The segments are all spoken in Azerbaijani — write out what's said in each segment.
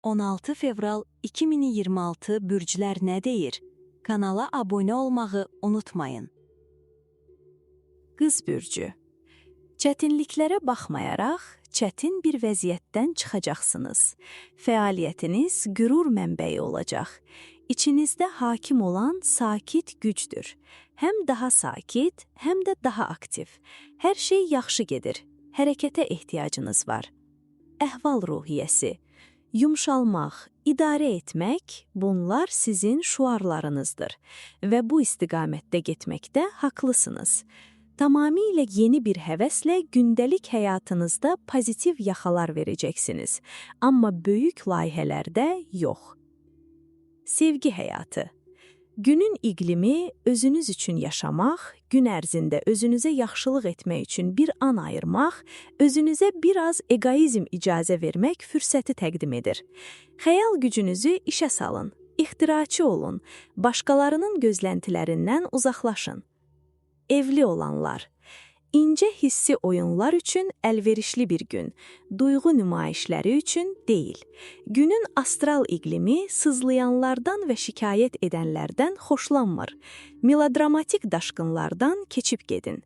16 fevral 2026 bürclər nə deyir? Kanala abunə olmağı unutmayın. Qız bürcü. Çətinliklərə baxmayaraq, çətin bir vəziyyətdən çıxacaqsınız. Fəaliyyətiniz qürur mənbəyi olacaq. İçinizdə hakim olan sakit gücdür. Həm daha sakit, həm də daha aktiv. Hər şey yaxşı gedir. Hərəkətə ehtiyacınız var. Əhval ruhiyyəsi. Yumşalmaq, idarə etmək, bunlar sizin şüarlarınızdır və bu istiqamətdə getməkdə haqlısınız. Tamamilə yeni bir həvəslə gündəlik həyatınızda pozitiv yaxalar verəcəksiniz, amma böyük layihələrdə yox. Sevgi həyatı. Günün iqlimi özünüz üçün yaşamaq, gün ərzində özünüzə yaxşılıq etmək üçün bir an ayırmaq, özünüzə biraz egoizm icazə vermək fürsəti təqdim edir. Xəyal gücünüzü işə salın, ixtiraçı olun, başqalarının gözləntilərindən uzaqlaşın. Evli olanlar. İncə hissi oyunlar üçün əlverişli bir gün, duyğu nümayişləri üçün deyil. Günün astral iqlimi sızlayanlardan və şikayət edənlərdən xoşlanmır. Melodramatik daşqınlardan keçib gedin.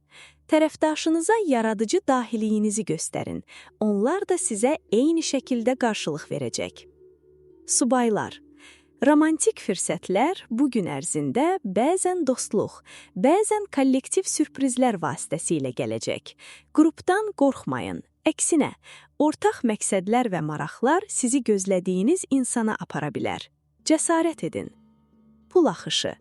Tərəfdaşınıza yaradıcı dahiliyinizi göstərin. Onlar da sizə eyni şəkildə qarşılıq verəcək. Subaylar. Romantik fürsətlər bu gün ərzində bəzən dostluq, bəzən kollektiv sürprizlər vasitəsilə gələcək. Qrupdan qorxmayın. Əksinə, ortaq məqsədlər və maraqlar sizi gözlədiyiniz insana apara bilər. Cəsarət edin. Pul axışı.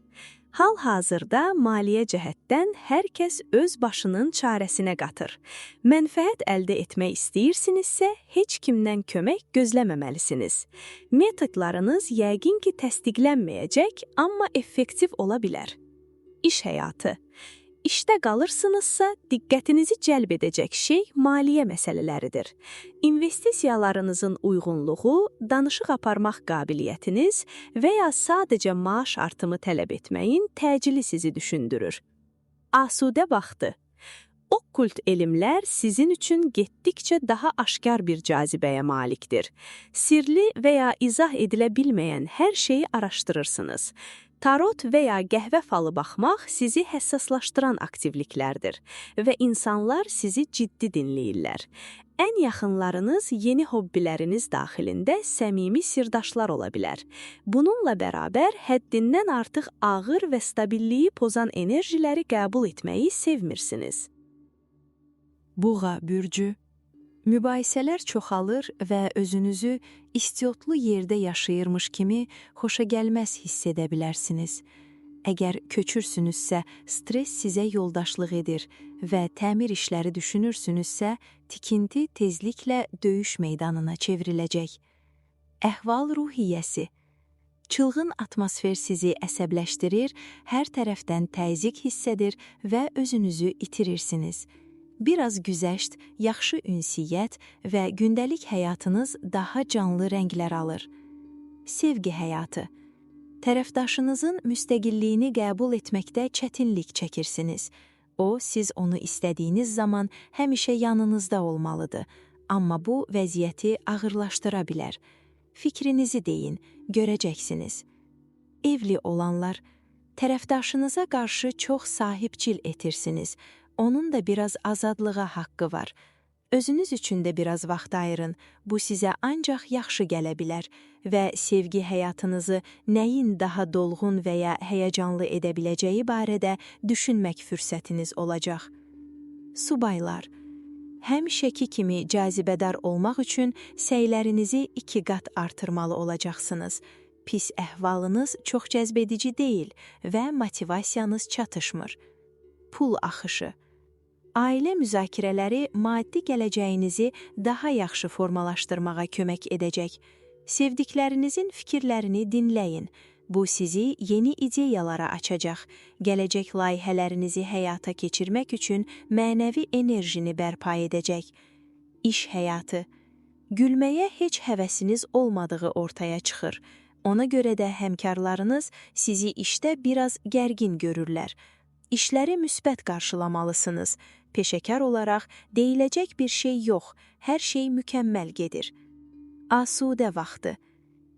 Hal-hazırda maliyyə cəhətdən hər kəs öz başının çarəsinə qatır. Mənfəət əldə etmək istəyirsinizsə, heç kimdən kömək gözləməməlisiniz. Metodlarınız yəqin ki təsdiqlənməyəcək, amma effektiv ola bilər. İş həyatı. İşdə qalırsınızsa, diqqətinizi cəlb edəcək şey maliyyə məsələləridir. İnvestisiyalarınızın uyğunluğu, danışıq aparmaq qabiliyyətiniz və ya sadəcə maaş artımı tələb etməyin təcili sizi düşündürür. Asudə vaxtı. Okkult elmlər sizin üçün getdikcə daha aşkar bir cazibəyə malikdir. Sirli və ya izah edilə bilməyən hər şeyi araşdırırsınız. Tarot və ya qəhvə falı baxmaq sizi həssaslaşdıran aktivliklərdir və insanlar sizi ciddi dinləyirlər. Ən yaxınlarınız yeni hobbiləriniz daxilində səmimi sirdaşlar ola bilər. Bununla bərabər həddindən artıq ağır və stabilliyi pozan enerjiləri qəbul etməyi sevmirsiniz. Buğa bürcü. Mübahisələr çoxalır və özünüzü istiotlu yerdə yaşayırmış kimi xoşagəlməz hiss edə bilərsiniz. Əgər köçürsünüzsə, stres sizə yoldaşlıq edir və təmir işləri düşünürsünüzsə, tikinti tezliklə döyüş meydanına çevriləcək. Əhval ruhiyyəsi. Çılğın atmosfer sizi əsəbləşdirir, hər tərəfdən təzyiq hiss edir və özünüzü itirirsiniz. Biraz güzəşt, yaxşı ünsiyyət və gündəlik həyatınız daha canlı rənglər alır. Sevgi həyatı. Tərəfdaşınızın müstəqilliyini qəbul etməkdə çətinlik çəkirsiniz. O, siz onu istədiyiniz zaman həmişə yanınızda olmalıdır. Amma bu vəziyyəti ağırlaşdıra bilər. Fikrinizi deyin, görəcəksiniz. Evli olanlar. Tərəfdaşınıza qarşı çox sahibçil etirsiniz. Onun da biraz azadlığa haqqı var. Özünüz üçün də biraz vaxt ayırın. Bu sizə ancaq yaxşı gələ bilər və sevgi həyatınızı nəyin daha dolğun və ya həyəcanlı edə biləcəyi barədə düşünmək fürsətiniz olacaq. Subaylar. Həmişəki kimi cazibədar olmaq üçün səylərinizi 2 qat artırmalı olacaqsınız. Pis əhvalınız çox cəzbedici deyil və motivasiyanız çatışmır. Pul axışı. Ailə müzakirələri maddi gələcəyinizi daha yaxşı formalaşdırmağa kömək edəcək. Sevdiklərinizin fikirlərini dinləyin. Bu sizi yeni ideyalara açacaq. Gələcək layihələrinizi həyata keçirmək üçün mənəvi enerjini bərpa edəcək. İş həyatı. Gülməyə heç həvəsiniz olmadığı ortaya çıxır. Ona görə də həmkarlarınız sizi işdə biraz gərgin görürlər. İşləri müsbət qarşılamalısınız. Peşəkar olaraq deyiləcək bir şey yox, hər şey mükəmməl gedir. Asudə vaxtı.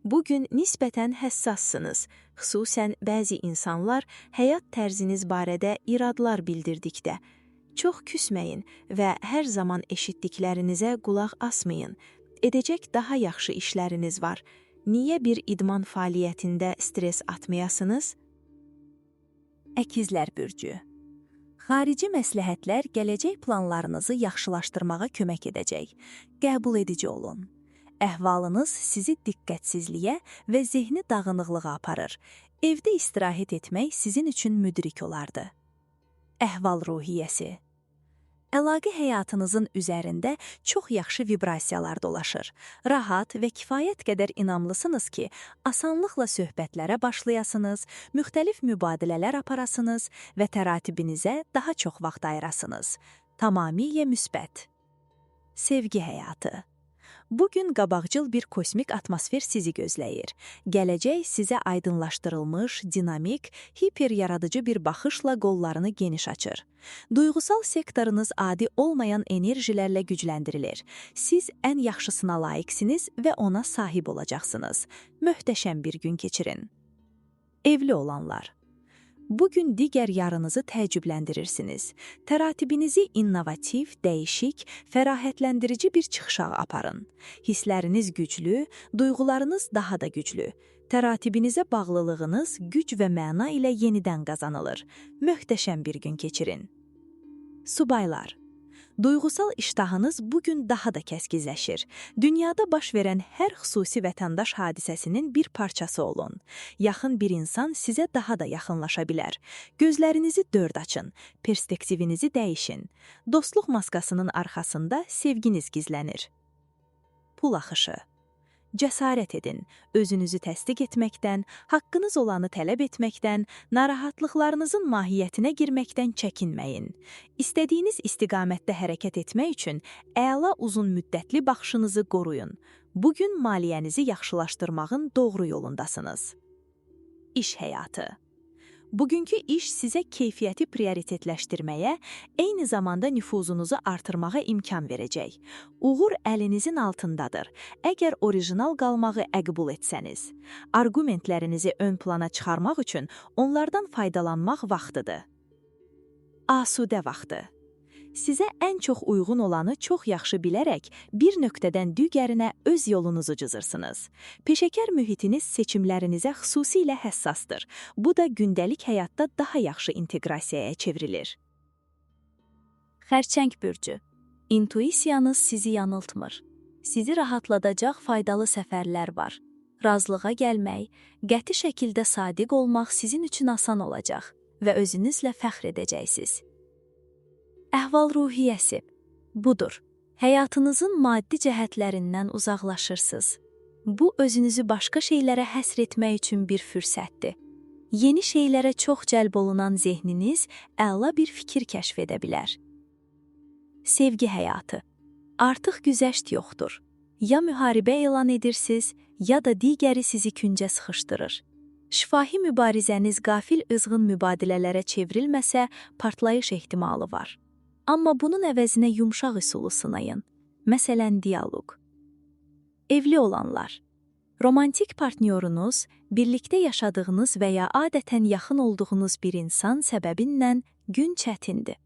Bugün nisbətən həssassınız, xüsusən bəzi insanlar həyat tərziniz barədə iradlar bildirdikdə. Çox küsməyin və hər zaman eşitdiklərinizə qulaq asmayın. Edəcək daha yaxşı işləriniz var. Niyə bir idman fəaliyyətində stres atmayasınız? Əkizlər bürcü. Xarici məsləhətlər gələcək planlarınızı yaxşılaşdırmağa kömək edəcək. Qəbul edici olun. Əhvalınız sizi diqqətsizliyə və zehni dağınıqlığa aparır. Evdə istirahət etmək sizin üçün müdrik olardı. Əhval-ruhiyyəsi. Əlaqə həyatınızın üzərində çox yaxşı vibrasiyalar dolaşır. Rahat və kifayət qədər inamlısınız ki, asanlıqla söhbətlərə başlayasınız, müxtəlif mübadilələr aparasınız və təratibinizə daha çox vaxt ayırasınız. Tamamilə müsbət. Sevgi həyatı. Bugün qabaqcıl bir kosmik atmosfer sizi gözləyir. Gələcək sizə aydınlaşdırılmış, dinamik, hiperyaradıcı bir baxışla qollarını geniş açır. Duyğusal sektorunuz adi olmayan enerjilərlə gücləndirilir. Siz ən yaxşısına layiqsiniz və ona sahib olacaqsınız. Möhtəşəm bir gün keçirin. Evli olanlar. Bugün digər yarınızı təəccübləndirirsiniz. Təratibinizi innovativ, dəyişik, fərahətləndirici bir çıxışa aparın. Hissləriniz güclü, duyğularınız daha da güclü. Təratibinizə bağlılığınız güc və məna ilə yenidən qazanılır. Möhtəşəm bir gün keçirin. Subaylar. Duyğusal iştahınız bugün daha da kəskizləşir. Dünyada baş verən hər xüsusi vətəndaş hadisəsinin bir parçası olun. Yaxın bir insan sizə daha da yaxınlaşa bilər. Gözlərinizi dörd açın, perspektivinizi dəyişin. Dostluq maskasının arxasında sevginiz gizlənir. Pul axışı. Cəsarət edin, özünüzü təsdiq etməkdən, haqqınız olanı tələb etməkdən, narahatlıqlarınızın mahiyyətinə girməkdən çəkinməyin. İstədiyiniz istiqamətdə hərəkət etmək üçün əla uzun müddətli baxışınızı qoruyun. Bugün maliyyənizi yaxşılaşdırmağın doğru yolundasınız. İş həyatı. Bugünkü iş sizə keyfiyyəti prioritetləşdirməyə, eyni zamanda nüfuzunuzu artırmağa imkan verəcək. Uğur əlinizin altındadır, əgər orijinal qalmağı əqbul etsəniz. Argumentlərinizi ön plana çıxarmaq üçün onlardan faydalanmaq vaxtıdır. Asudə vaxtı. Sizə ən çox uyğun olanı çox yaxşı bilərək bir nöqtədən digərinə öz yolunuzu cızırsınız. Peşəkar mühitiniz seçimlərinizə xüsusilə həssasdır. Bu da gündəlik həyatda daha yaxşı inteqrasiyaya çevrilir. Xərçəng bürcü. İntuisiyanız sizi yanıltmır. Sizi rahatladacaq faydalı səfərlər var. Razılığa gəlmək, qəti şəkildə sadiq olmaq sizin üçün asan olacaq və özünüzlə fəxr edəcəksiniz. Əhval-ruhiyyəsi. Budur. Həyatınızın maddi cəhətlərindən uzaqlaşırsınız. Bu, özünüzü başqa şeylərə həsr etmək üçün bir fürsətdir. Yeni şeylərə çox cəlb olunan zehniniz əla bir fikir kəşf edə bilər. Sevgi həyatı. Artıq güzəşt yoxdur. Ya müharibə elan edirsiniz, ya da digəri sizi küncə sıxışdırır. Şifahi mübarizəniz qafil ızğın mübadilələrə çevrilməsə, partlayış ehtimalı var. Amma bunun əvəzinə yumşaq üsulu sınayın. Məsələn, dialoq. Evli olanlar. Romantik partnyorunuz, birlikdə yaşadığınız və ya adətən yaxın olduğunuz bir insan səbəbindən gün çətindir.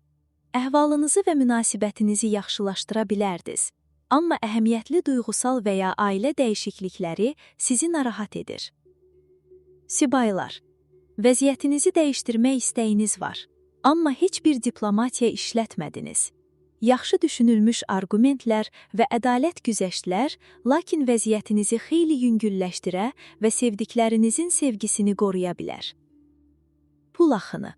Əhvalınızı və münasibətinizi yaxşılaşdıra bilərdiniz. Amma əhəmiyyətli duyğusal və ya ailə dəyişiklikləri sizi narahat edir. Sibaylar. Vəziyyətinizi dəyişdirmək istəyiniz var. Amma heç bir diplomatiya işlətmədiniz. Yaxşı düşünülmüş argumentlər və ədalət güzəştlər, lakin vəziyyətinizi xeyli yüngülləşdirə və sevdiklərinizin sevgisini qoruya bilər. Pul axını.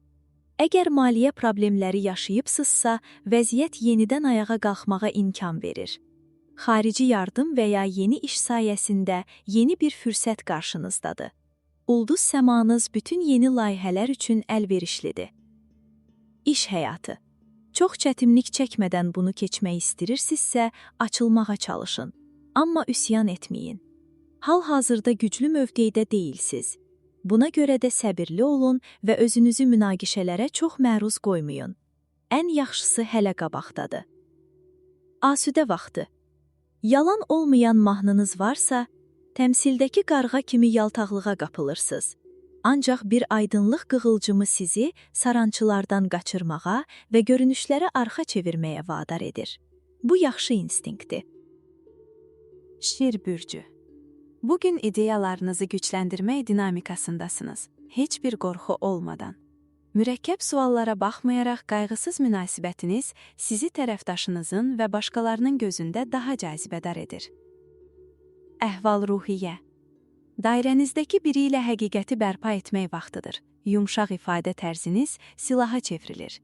Əgər maliyyə problemləri yaşayıbsızsa, vəziyyət yenidən ayağa qalxmağa imkan verir. Xarici yardım və ya yeni iş sayəsində yeni bir fürsət qarşınızdadır. Ulduz səmanız bütün yeni layihələr üçün əlverişlidir. İş həyatı. Çox çətinlik çəkmədən bunu keçmək istəyirsinizsə, açılmağa çalışın. Amma üsyan etməyin. Hal-hazırda güclü mövqedə deyilsiz. Buna görə də səbirli olun və özünüzü münaqişələrə çox məruz qoymayın. Ən yaxşısı hələ qabaqdadır. Asudə vaxtı. Yalan olmayan mahnınız varsa, Təmsildəki qarğa kimi yaltaqlığa qapılırsınız. Ancaq bir aydınlıq qığılcımı sizi sarançılardan qaçırmağa və görünüşləri arxa çevirməyə vadar edir. Bu yaxşı instinktdir. Şir bürcü. Bugün ideyalarınızı gücləndirmək dinamikasındasınız. Heç bir qorxu olmadan. Mürəkkəb suallara baxmayaraq qayğısız münasibətiniz sizi tərəfdaşınızın və başqalarının gözündə daha cazibədar edir. Əhval-ruhiyyə. Dairənizdəki biri ilə həqiqəti bərpa etmək vaxtıdır. Yumşaq ifadə tərziniz silaha çevrilir.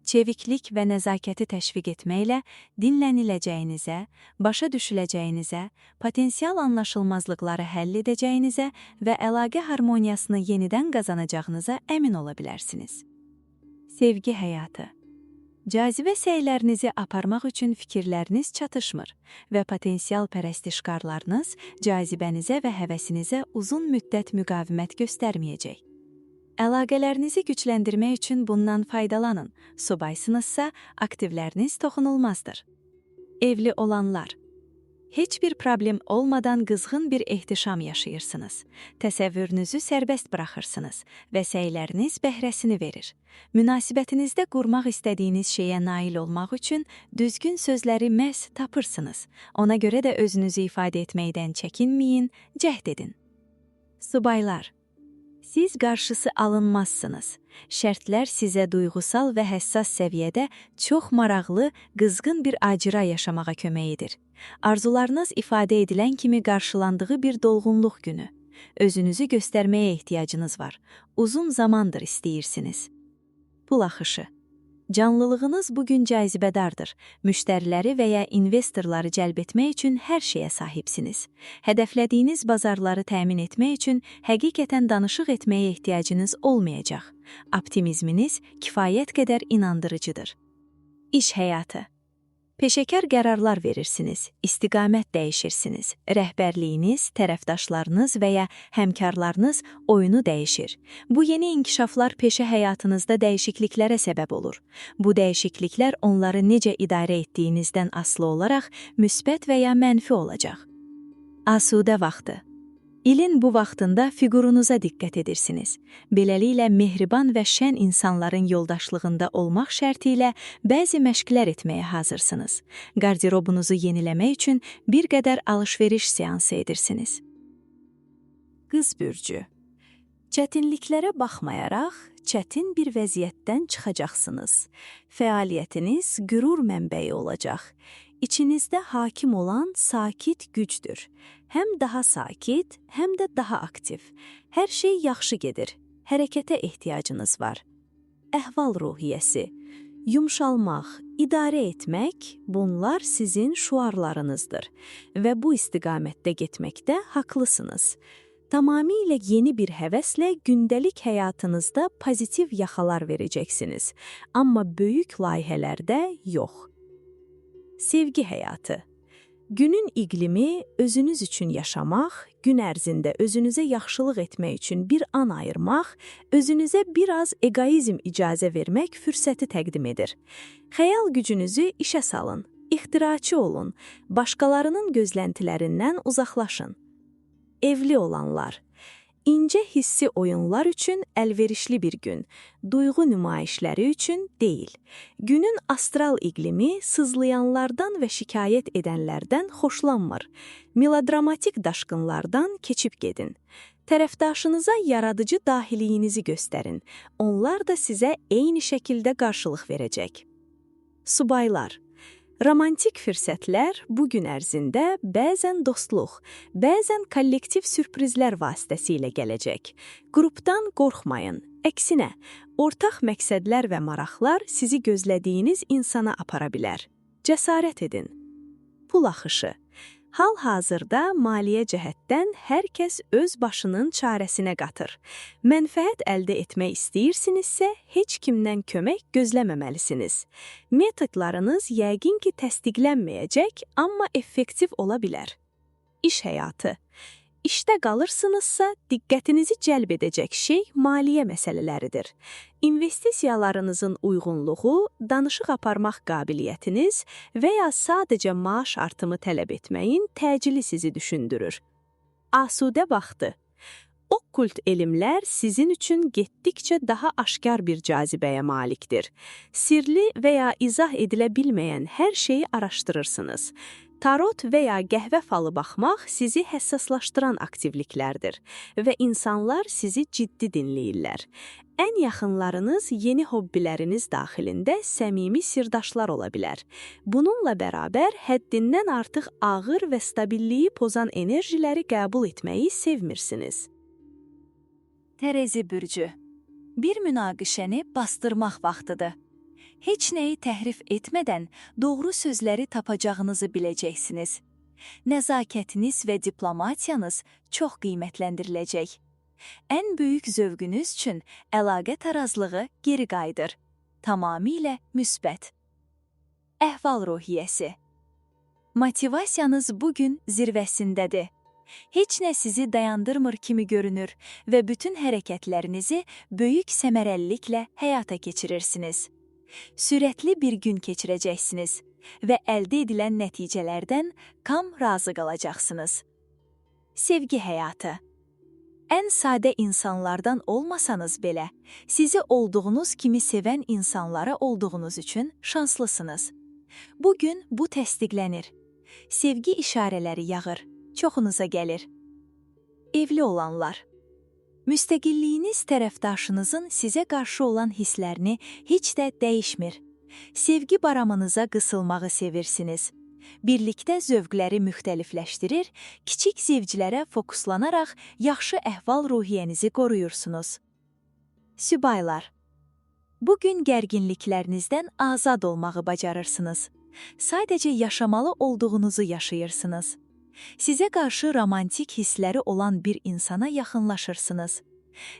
Çeviklik və nəzakəti təşviq etməklə dinləniləcəyinizə, başa düşüləcəyinizə, potensial anlaşılmazlıqları həll edəcəyinizə və əlaqə harmoniyasını yenidən qazanacağınıza əmin ola bilərsiniz. Sevgi həyatı. Cazibə səylərinizi aparmaq üçün fikirləriniz çatışmır və potensial pərəstişkarlarınız cazibənizə və həvəsinizə uzun müddət müqavimət göstərməyəcək. Əlaqələrinizi gücləndirmək üçün bundan faydalanın. Subaysınızsa, aktivləriniz toxunulmazdır. Evli olanlar. Heç bir problem olmadan qızğın bir ehtişam yaşayırsınız. Təsəvvürünüzü sərbəst buraxırsınız və səyləriniz bəhrəsini verir. Münasibətinizdə qurmaq istədiyiniz şeyə nail olmaq üçün düzgün sözləri məhz tapırsınız. Ona görə də özünüzü ifadə etməkdən çəkinməyin, cəhd edin. Subaylar. Siz qarşısı alınmazsınız. Şərtlər sizə duyğusal və həssas səviyyədə çox maraqlı, qızğın bir acıra yaşamağa kömək edir. Arzularınız ifadə edilən kimi qarşılandığı bir dolğunluq günü. Özünüzü göstərməyə ehtiyacınız var. Uzun zamandır istəyirsiniz. Pul axışı. Canlılığınız bugün cazibədardır. Müştəriləri və ya investorları cəlb etmək üçün hər şeyə sahibsiniz. Hədəflədiyiniz bazarları təmin etmək üçün həqiqətən danışıq etməyə ehtiyacınız olmayacaq. Optimizminiz kifayət qədər inandırıcıdır. İş həyatı. Peşəkar qərarlar verirsiniz, istiqamət dəyişirsiniz. Rəhbərliyiniz, tərəfdaşlarınız və ya həmkarlarınız oyunu dəyişir. Bu yeni inkişaflar peşə həyatınızda dəyişikliklərə səbəb olur. Bu dəyişikliklər onları necə idarə etdiyinizdən asılı olaraq müsbət və ya mənfi olacaq. Asudə vaxtı. İlin bu vaxtında figurunuza diqqət edirsiniz. Beləliklə, mehriban və şən insanların yoldaşlığında olmaq şərti ilə bəzi məşqlər etməyə hazırsınız. Qardirobunuzu yeniləmək üçün bir qədər alış-veriş seansı edirsiniz. Qız bürcü. Çətinliklərə baxmayaraq, çətin bir vəziyyətdən çıxacaqsınız. Fəaliyyətiniz qürur mənbəyi olacaq. İçinizdə hakim olan sakit gücdür. Həm daha sakit, həm də daha aktiv. Hər şey yaxşı gedir. Hərəkətə ehtiyacınız var. Əhval-ruhiyyəsi. Yumşalmaq, idarə etmək, bunlar sizin şüarlarınızdır və bu istiqamətdə getməkdə haqlısınız. Tamamilə yeni bir həvəslə gündəlik həyatınızda pozitiv yaxalar verəcəksiniz, amma böyük layihələrdə yox. Sevgi həyatı. Günün iqlimi özünüz üçün yaşamaq, gün ərzində özünüzə yaxşılıq etmək üçün bir an ayırmaq, özünüzə biraz egoizm icazə vermək fürsəti təqdim edir. Xəyal gücünüzü işə salın, ixtiraçı olun, başqalarının gözləntilərindən uzaqlaşın. Evli olanlar. İncə hissi oyunlar üçün əlverişli bir gün, duyğu nümayişləri üçün deyil. Günün astral iqlimi sızlayanlardan və şikayət edənlərdən xoşlanmır. Melodramatik daşqınlardan keçib gedin. Tərəfdaşınıza yaradıcı dahiliyinizi göstərin. Onlar da sizə eyni şəkildə qarşılıq verəcək. Subaylar. Romantik fürsətlər bu gün ərzində bəzən dostluq, bəzən kollektiv sürprizlər vasitəsilə gələcək. Qrupdan qorxmayın. Əksinə, ortaq məqsədlər və maraqlar sizi gözlədiyiniz insana apara bilər. Cəsarət edin. Pul axışı. Hal-hazırda maliyyə cəhətdən hər kəs öz başının çarəsinə qatır. Mənfəət əldə etmək istəyirsinizsə, heç kimdən kömək gözləməməlisiniz. Metodlarınız yəqin ki təsdiqlənməyəcək, amma effektiv ola bilər. İş həyatı. İşdə qalırsınızsa, diqqətinizi cəlb edəcək şey maliyyə məsələləridir. İnvestisiyalarınızın uyğunluğu, danışıq aparmaq qabiliyyətiniz və ya sadəcə maaş artımı tələb etməyin təcili sizi düşündürür. Asudə vaxtı. Okkult elmlər sizin üçün getdikcə daha aşkar bir cazibəyə malikdir. Sirli və ya izah edilə bilməyən hər şeyi araşdırırsınız. Tarot və ya qəhvə falı baxmaq sizi həssaslaşdıran aktivliklərdir və insanlar sizi ciddi dinləyirlər. Ən yaxınlarınız yeni hobbiləriniz daxilində səmimi sirdaşlar ola bilər. Bununla bərabər həddindən artıq ağır və stabilliyi pozan enerjiləri qəbul etməyi sevmirsiniz. Terezi bürcü. Bir münaqişəni bastırmaq vaxtıdır. Heç nəyi təhrif etmədən doğru sözləri tapacağınızı biləcəksiniz. Nəzakətiniz və diplomatiyanız çox qiymətləndiriləcək. Ən böyük zövqünüz üçün əlaqə tarazlığı geri qayıdır. Tamamilə müsbət. Əhval-ruhiyyəsi. Motivasiyanız bugün zirvəsindədir. Heç nə sizi dayandırmır kimi görünür və bütün hərəkətlərinizi böyük səmərəliliklə həyata keçirirsiniz. Sürətli bir gün keçirəcəksiniz və əldə edilən nəticələrdən razı qalacaqsınız. Sevgi həyatı. Ən sadə insanlardan olmasanız belə, sizi olduğunuz kimi sevən insanlara olduğunuz üçün şanslısınız. Bugün bu təsdiqlənir. Sevgi işarələri yağır. Çoxunuza gəlir. Evli olanlar. Müstəqilliyiniz tərəfdaşınızın sizə qarşı olan hisslərini heç də dəyişmir. Sevgi baramınıza qısılmağı sevirsiniz. Birlikdə zövqləri müxtəlifləşdirir, kiçik zevclərə fokuslanaraq yaxşı əhval-ruhiyyənizi qoruyursunuz. Sübaylar. Bugün gərginliklərinizdən azad olmağı bacarırsınız. Sadəcə yaşamalı olduğunuzu yaşayırsınız. Sizə qarşı romantik hissləri olan bir insana yaxınlaşırsınız.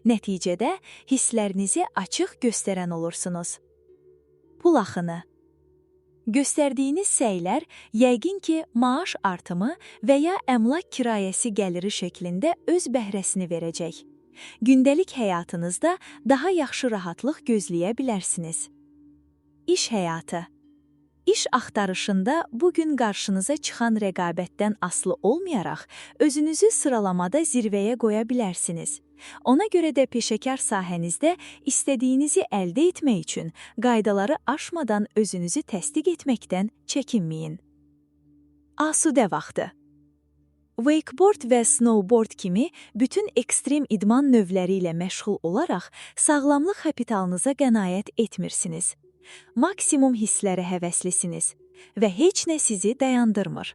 Nəticədə hisslərinizi açıq göstərən olursunuz. Pul axını. Göstərdiyiniz səylər yəqin ki, maaş artımı və ya əmlak kirayəsi gəliri şəklində öz bəhrəsini verəcək. Gündəlik həyatınızda daha yaxşı rahatlıq gözləyə bilərsiniz. İş həyatı. İş axtarışında bugün qarşınıza çıxan rəqabətdən asılı olmayaraq, özünüzü sıralamada zirvəyə qoya bilərsiniz. Ona görə də peşəkar sahənizdə istədiyinizi əldə etmək üçün qaydaları aşmadan özünüzü təsdiq etməkdən çəkinməyin. Asudə vaxtı. Wakeboard və snowboard kimi bütün ekstrem idman növləri ilə məşğul olaraq sağlamlıq kapitalınıza qənaət etmirsiniz. Maksimum hisslərə həvəslisiniz və heç nə sizi dayandırmır.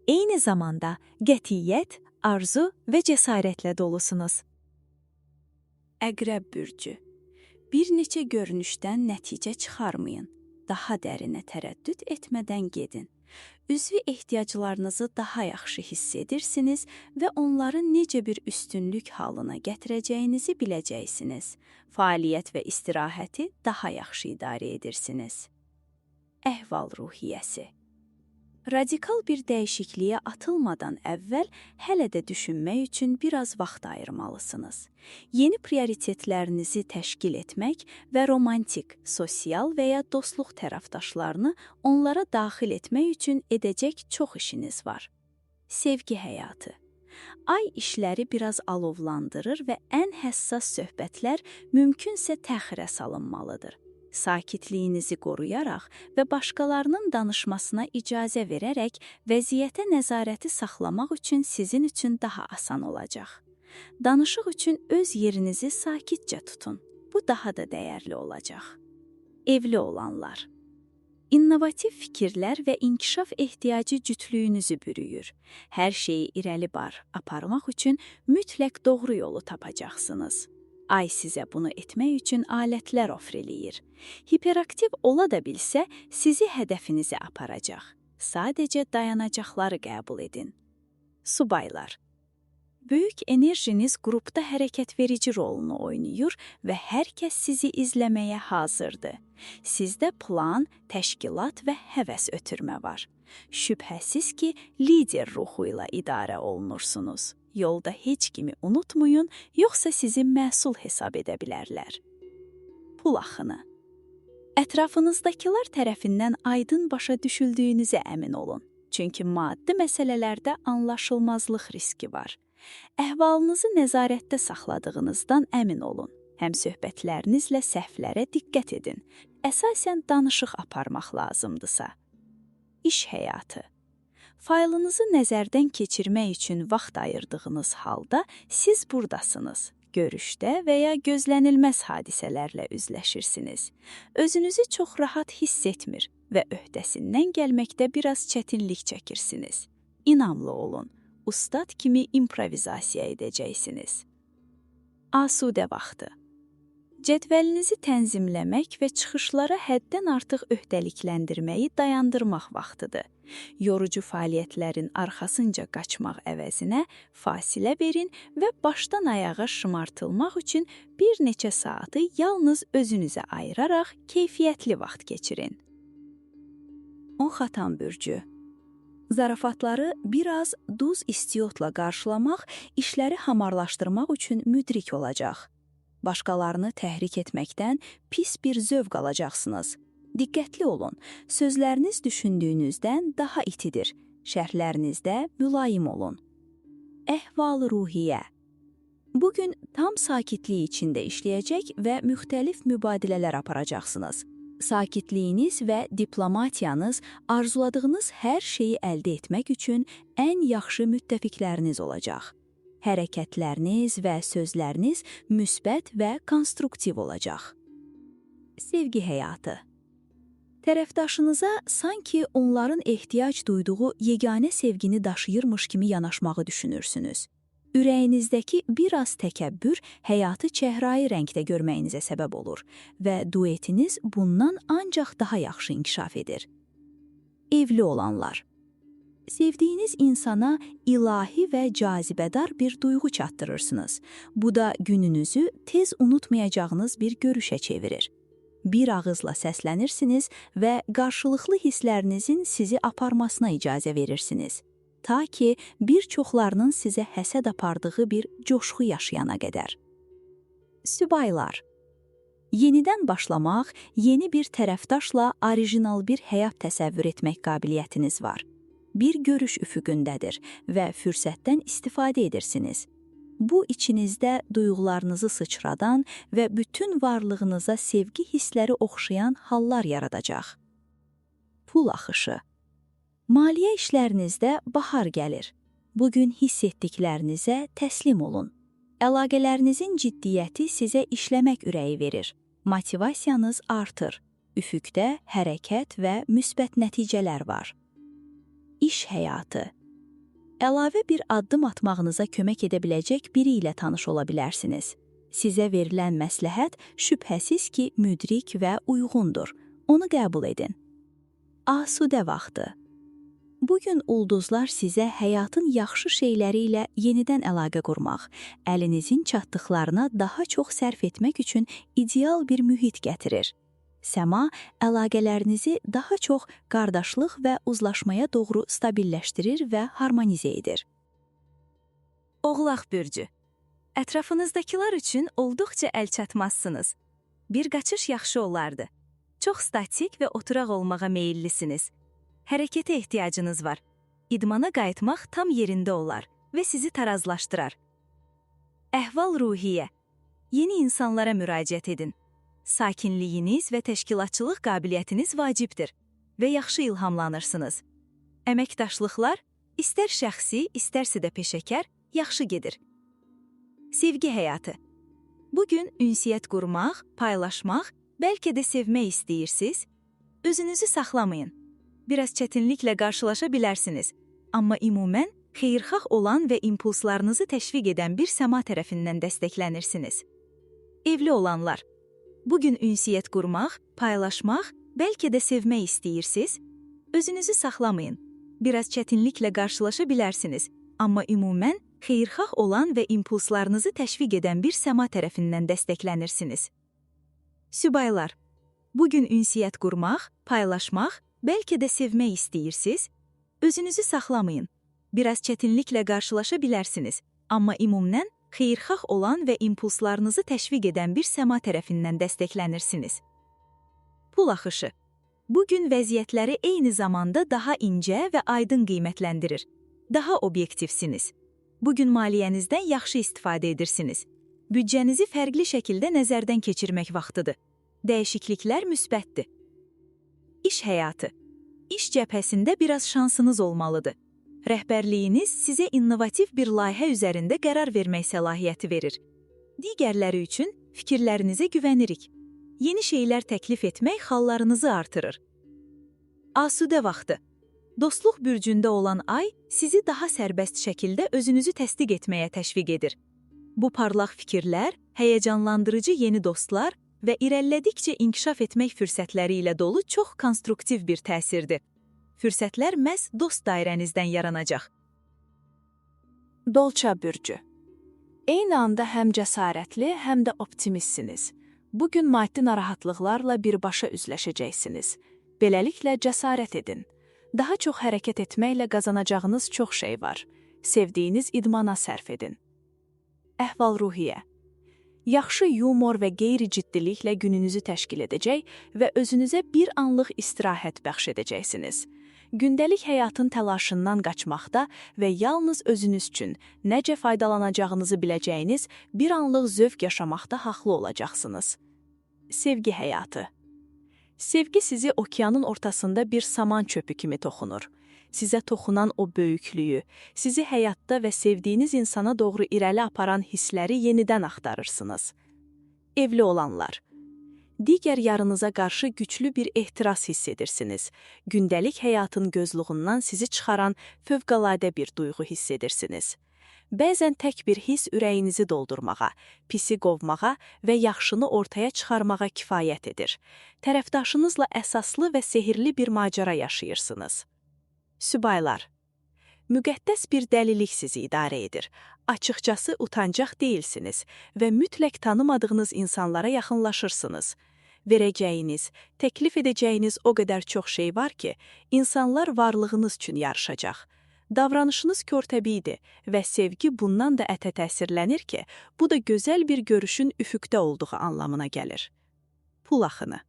Eyni zamanda qətiyyət, arzu və cəsarətlə dolusunuz. Əqrəb bürcü. Bir neçə görünüşdən nəticə çıxarmayın. Daha dərinə tərəddüd etmədən gedin. Üzvi ehtiyaclarınızı daha yaxşı hiss edirsiniz və onları necə bir üstünlük halına gətirəcəyinizi biləcəksiniz. Fəaliyyət və istirahəti daha yaxşı idarə edirsiniz. Əhval-ruhiyyəsi. Radikal bir dəyişikliyə atılmadan əvvəl hələ də düşünmək üçün biraz vaxt ayırmalısınız. Yeni prioritetlərinizi təşkil etmək və romantik, sosial və ya dostluq tərəfdaşlarını onlara daxil etmək üçün edəcək çox işiniz var. Sevgi həyatı. Ay işləri biraz alovlandırır və ən həssas söhbətlər mümkünsə təxirə salınmalıdır. Sakitliyinizi qoruyaraq və başqalarının danışmasına icazə verərək vəziyyətə nəzarəti saxlamaq üçün sizin üçün daha asan olacaq. Danışıq üçün öz yerinizi sakitcə tutun. Bu daha da dəyərli olacaq. Evli olanlar. İnnovativ fikirlər və inkişaf ehtiyacı cütlüyünüzü bürüyür. Hər şeyi irəli aparmaq üçün mütləq doğru yolu tapacaqsınız. Ay sizə bunu etmək üçün alətlər ofr eləyir. Hiperaktiv ola da bilsə, sizi hədəfinizə aparacaq. Sadəcə dayanacaqları qəbul edin. Subaylar. Böyük enerjiniz qrupda hərəkət verici rolunu oynayır və hər kəs sizi izləməyə hazırdır. Sizdə plan, təşkilat və həvəs ötürmə var. Şübhəsiz ki, lider ruhu ilə idarə olunursunuz. Yolda heç kimi unutmayın, yoxsa sizi məsul hesab edə bilərlər. Pul axını. Ətrafınızdakılar tərəfindən aydın başa düşüldüyünüzə əmin olun. Çünki maddi məsələlərdə anlaşılmazlıq riski var. Əhvalınızı nəzarətdə saxladığınızdan əmin olun. Həmsöhbətlərinizlə səhvlərə diqqət edin. Əsasən danışıq aparmaq lazımdırsa. İş həyatı. Faylınızı nəzərdən keçirmək üçün vaxt ayırdığınız halda siz buradasınız. Görüşdə və ya gözlənilməz hadisələrlə üzləşirsiniz. Özünüzü çox rahat hiss etmir və öhdəsindən gəlməkdə biraz çətinlik çəkirsiniz. İnamlı olun, ustad kimi improvizasiya edəcəksiniz. Asudə vaxtı. Cədvəlinizi tənzimləmək və çıxışlara həddən artıq öhdəlikləndirməyi dayandırmaq vaxtıdır. Yorucu fəaliyyətlərin arxasınca qaçmaq əvəzinə fasilə verin və başdan ayağa şımartılmaq üçün bir neçə saatı yalnız özünüzə ayıraraq keyfiyyətli vaxt keçirin. 10 Xatan bürcü. Zarafatları biraz duz istiyotla qarşılamaq, işləri hamarlaşdırmaq üçün müdrik olacaq. Başqalarını təhrik etməkdən pis bir zövq alacaqsınız. Diqqətli olun, sözləriniz düşündüyünüzdən daha itidir, şərhlərinizdə mülayim olun. Əhval-ruhiyyə. Bugün tam sakitlik içində işləyəcək və müxtəlif mübadilələr aparacaqsınız. Sakitliyiniz və diplomatiyanız arzuladığınız hər şeyi əldə etmək üçün ən yaxşı müttəfiqləriniz olacaq. Hərəkətləriniz və sözləriniz müsbət və konstruktiv olacaq. Sevgi həyatı. Tərəfdaşınıza sanki onların ehtiyac duyduğu yeganə sevgini daşıyırmış kimi yanaşmağı düşünürsünüz. Ürəyinizdəki biraz təkəbbür həyatı çəhrayı rəngdə görməyinizə səbəb olur və duetiniz bundan ancaq daha yaxşı inkişaf edir. Evli olanlar. Sevdiyiniz insana ilahi və cazibədar bir duyğu çatdırırsınız. Bu da gününüzü tez unutmayacağınız bir görüşə çevirir. Bir ağızla səslənirsiniz və qarşılıqlı hisslərinizin sizi aparmasına icazə verirsiniz. Ta ki, bir çoxlarının sizə həsəd apardığı bir coşqu yaşayana qədər. Sübaylar. Yenidən başlamaq, yeni bir tərəfdaşla orijinal bir həyat təsəvvür etmək qabiliyyətiniz var. Bir görüş üfüqündədir və fürsətdən istifadə edirsiniz. Bu içinizdə duyğularınızı sıçradan və bütün varlığınıza sevgi hissləri oxşayan hallar yaradacaq. Pul axışı. Maliyyə işlərinizdə bahar gəlir. Bugün hiss etdiklərinizə təslim olun. Əlaqələrinizin ciddiyyəti sizə işləmək ürəyi verir. Motivasiyanız artır. Üfüqdə hərəkət və müsbət nəticələr var. İş həyatı. Əlavə bir addım atmağınıza kömək edə biləcək biri ilə tanış ola bilərsiniz. Sizə verilən məsləhət şübhəsiz ki, müdrik və uyğundur. Onu qəbul edin. Asudə vaxtı. Bugün ulduzlar sizə həyatın yaxşı şeyləri ilə yenidən əlaqə qurmaq, əlinizin çatdıqlarına daha çox sərf etmək üçün ideal bir mühit gətirir. Səma əlaqələrinizi daha çox qardaşlıq və uzlaşmaya doğru stabilləşdirir və harmonizə edir. Oğlaq bürcü. Ətrafınızdakılar üçün olduqca əlçatmazsınız. Bir qaçış yaxşı olardı. Çox statik və oturaq olmağa meyillisiniz. Hərəkətə ehtiyacınız var. İdmana qayıtmaq tam yerində olar və sizi tarazlaşdırar. Əhval-ruhiyyə. Yeni insanlara müraciət edin. Sakinliyiniz və təşkilatçılıq qabiliyyətiniz vacibdir və yaxşı ilhamlanırsınız. Əməkdaşlıqlar, istər şəxsi, istərsə də peşəkar, yaxşı gedir. Sevgi həyatı. Bugün ünsiyyət qurmaq, paylaşmaq, bəlkə də sevmək istəyirsiniz. Özünüzü saxlamayın. Biraz çətinliklə qarşılaşa bilərsiniz, amma ümumən xeyirxah olan və impulslarınızı təşviq edən bir səma tərəfindən dəstəklənirsiniz. Evli olanlar. Bugün ünsiyyət qurmaq, paylaşmaq, bəlkə də sevmək istəyirsiniz. Özünüzü saxlamayın. Biraz çətinliklə qarşılaşa bilərsiniz, amma ümumən xeyirxah olan və impulslarınızı təşviq edən bir səma tərəfindən dəstəklənirsiniz. Sübaylar. Bugün ünsiyyət qurmaq, paylaşmaq, bəlkə də sevmək istəyirsiniz. Özünüzü saxlamayın. Biraz çətinliklə qarşılaşa bilərsiniz, amma ümumən xeyirxah olan və impulslarınızı təşviq edən bir səma tərəfindən dəstəklənirsiniz. Pul axışı. Bugün vəziyyətləri eyni zamanda daha incə və aydın qiymətləndirir. Daha obyektivsiniz. Bugün maliyyənizdən yaxşı istifadə edirsiniz. Büdcənizi fərqli şəkildə nəzərdən keçirmək vaxtıdır. Dəyişikliklər müsbətdir. İş həyatı. İş cəbhəsində biraz şansınız olmalıdır. Rəhbərliyiniz sizə innovativ bir layihə üzərində qərar vermək səlahiyyəti verir. Digərləri üçün fikirlərinizə güvənirik. Yeni şeylər təklif etmək xallarınızı artırır. Asudə vaxtı. Dostluq bürcündə olan ay sizi daha sərbəst şəkildə özünüzü təsdiq etməyə təşviq edir. Bu parlaq fikirlər, həyəcanlandırıcı yeni dostlar və irəlilədikcə inkişaf etmək fürsətləri ilə dolu çox konstruktiv bir təsirdir. Fürsətlər məhz dost dairənizdən yaranacaq. Dolça bürcü. Eyni anda həm cəsarətli, həm də optimistsiniz. Bugün maddi narahatlıqlarla birbaşa üzləşəcəksiniz. Beləliklə cəsarət edin. Daha çox hərəkət etməklə qazanacağınız çox şey var. Sevdiyiniz idmana sərf edin. Əhval-ruhiyyə. Yaxşı yumor və qeyri-ciddiliklə gününüzü təşkil edəcək və özünüzə bir anlıq istirahət bəxş edəcəksiniz. Gündəlik həyatın təlaşından qaçmaqda və yalnız özünüz üçün necə faydalanacağınızı biləcəyiniz bir anlıq zövq yaşamaqda haqlı olacaqsınız. Sevgi həyatı. Sevgi sizi okeanın ortasında bir saman çöpü kimi toxunur. Sizə toxunan o böyüklüyü, sizi həyatda və sevdiyiniz insana doğru irəli aparan hissləri yenidən axtarırsınız. Evli olanlar. Digər yarınıza qarşı güclü bir ehtiras hiss edirsiniz. Gündəlik həyatın gözluğundan sizi çıxaran fövqəladə bir duyğu hiss edirsiniz. Bəzən tək bir hiss ürəyinizi doldurmağa, pisi qovmağa və yaxşını ortaya çıxarmağa kifayət edir. Tərəfdaşınızla əsaslı və sehirli bir macəra yaşayırsınız. Sübaylar. Müqəddəs bir dəlilik sizi idarə edir. Açıqcası utancaq deyilsiniz və mütləq tanımadığınız insanlara yaxınlaşırsınız. Verəcəyiniz, təklif edəcəyiniz o qədər çox şey var ki, insanlar varlığınız üçün yarışacaq. Davranışınız körtəbidir və sevgi bundan da ətə təsirlənir ki, bu da gözəl bir görüşün üfüqdə olduğu anlamına gəlir. Pul axını.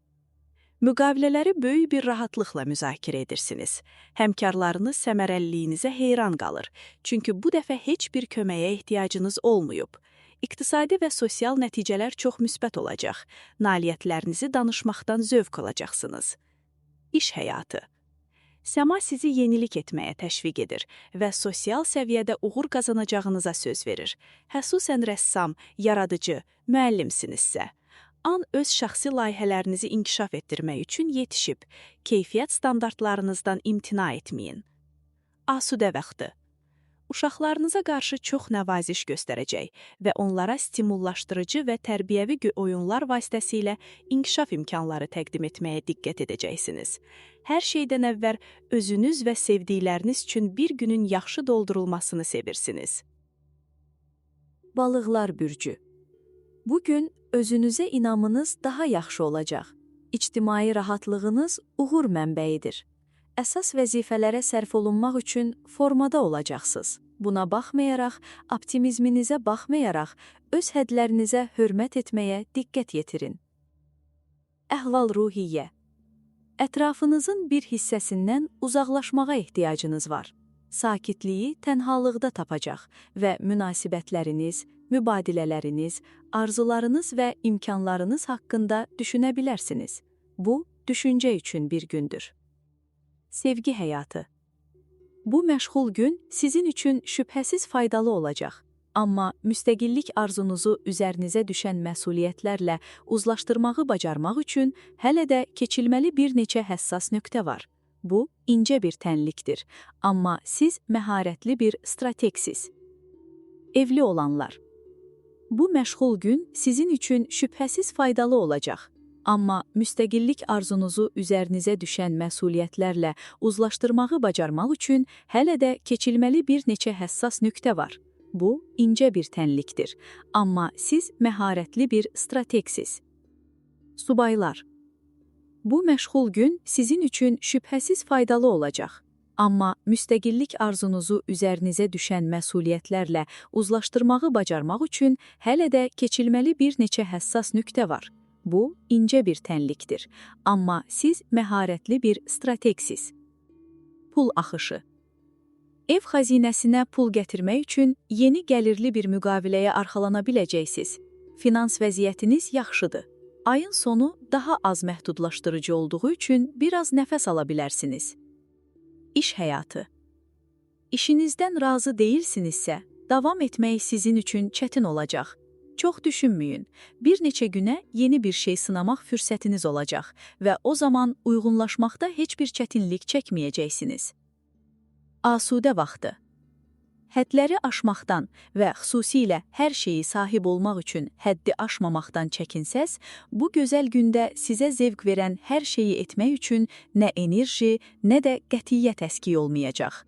Müqavilələri böyük bir rahatlıqla müzakirə edirsiniz. Həmkarlarınız səmərəliliyinizə heyran qalır, çünki bu dəfə heç bir köməyə ehtiyacınız olmayıb. İqtisadi və sosial nəticələr çox müsbət olacaq. Nailiyyətlərinizi danışmaqdan zövq alacaqsınız. İş həyatı. Səma sizi yenilik etməyə təşviq edir və sosial səviyyədə uğur qazanacağınıza söz verir. Xüsusən rəssam, yaradıcı, müəllimsinizsə. An öz şəxsi layihələrinizi inkişaf etdirmək üçün yetişib, keyfiyyət standartlarınızdan imtina etməyin. Asudə vaxtı. Uşaqlarınıza qarşı çox nəvaziş göstərəcək və onlara stimullaşdırıcı və tərbiyəvi oyunlar vasitəsilə inkişaf imkanları təqdim etməyə diqqət edəcəksiniz. Hər şeydən əvvəl özünüz və sevdikləriniz üçün bir günün yaxşı doldurulmasını sevirsiniz. Balıqlar bürcü. Bugün özünüzə inamınız daha yaxşı olacaq. İctimai rahatlığınız uğur mənbəyidir. Əsas vəzifələrə sərf olunmaq üçün formada olacaqsınız. Buna baxmayaraq, optimizminizə baxmayaraq, öz hədlərinizə hörmət etməyə diqqət yetirin. Əhval-ruhiyyə. Ətrafınızın bir hissəsindən uzaqlaşmağa ehtiyacınız var. Sakitliyi tənhalıqda tapacaq və münasibətləriniz, mübadilələriniz, arzularınız və imkanlarınız haqqında düşünə bilərsiniz. Bu, düşüncə üçün bir gündür. Sevgi həyatı. Bu məşğul gün sizin üçün şübhəsiz faydalı olacaq. Amma müstəqillik arzunuzu üzərinizə düşən məsuliyyətlərlə uzlaşdırmağı bacarmaq üçün hələ də keçilməli bir neçə həssas nöqtə var. Bu, incə bir tənlikdir, amma siz məharətli bir strategsiz. Evli olanlar. Bu məşğul gün sizin üçün şübhəsiz faydalı olacaq. Amma müstəqillik arzunuzu üzərinizə düşən məsuliyyətlərlə uzlaşdırmağı bacarmaq üçün hələ də keçilməli bir neçə həssas nöqtə var. Bu, incə bir tənlikdir, amma siz məharətli bir strategsiz. Subaylar. Bu məşğul gün sizin üçün şübhəsiz faydalı olacaq. Amma müstəqillik arzunuzu üzərinizə düşən məsuliyyətlərlə uzlaşdırmağı bacarmaq üçün hələ də keçilməli bir neçə həssas nöqtə var. Bu, incə bir tənlikdir, amma siz məharətli bir strategsiz. Pul axışı. Ev xəzinəsinə pul gətirmək üçün yeni gəlirli bir müqaviləyə arxalana biləcəksiniz. Finans vəziyyətiniz yaxşıdır. Ayın sonu daha az məhdudlaşdırıcı olduğu üçün biraz nəfəs ala bilərsiniz. İş həyatı. İşinizdən razı deyilsinizsə, davam etmək sizin üçün çətin olacaq. Çox düşünməyin. Bir neçə günə yeni bir şey sınamaq fürsətiniz olacaq və o zaman uyğunlaşmaqda heç bir çətinlik çəkməyəcəksiniz. Asudə vaxtı. Hədləri aşmaqdan və xüsusilə hər şeyi sahib olmaq üçün həddi aşmamaqdan çəkinsəz, bu gözəl gündə sizə zevq verən hər şeyi etmək üçün nə enerji, nə də qətiyyət əskik olmayacaq.